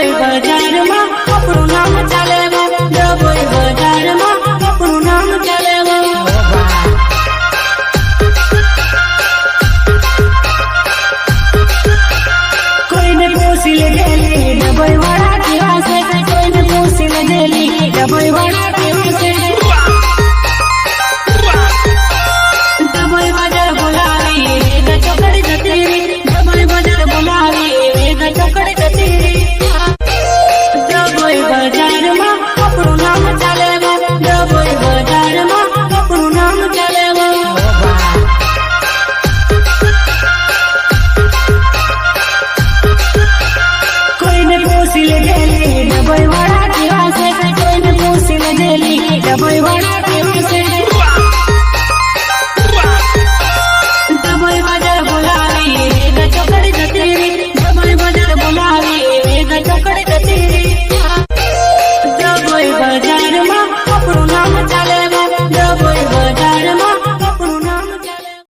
ડભોઈ બજારમાં આપણું નામ ચાલે ડભોઈ બજારમાં આપણું નામ ચાલે કોઈને પૂછી લીધેલી ડભોઈ વાળા કેવા છે કોઈને પૂછી લીધેલી ડભોઈ વાળા કેવા છે ડભોઈ બજાર બોલાવી વેગ ચોકડી જતી ડભોઈ બજાર બોલાવી વેગ ચોકડી જતી ડભોઈ બજારમાં આપણું નામ ચાલે ડભોઈ બજારમાં આપણું નામ ચાલે કોઈને પૂછી લીધેલી ડભોઈ વાળા કેવા છે કોઈને પૂછી લીધેલી ડભોઈ વાળા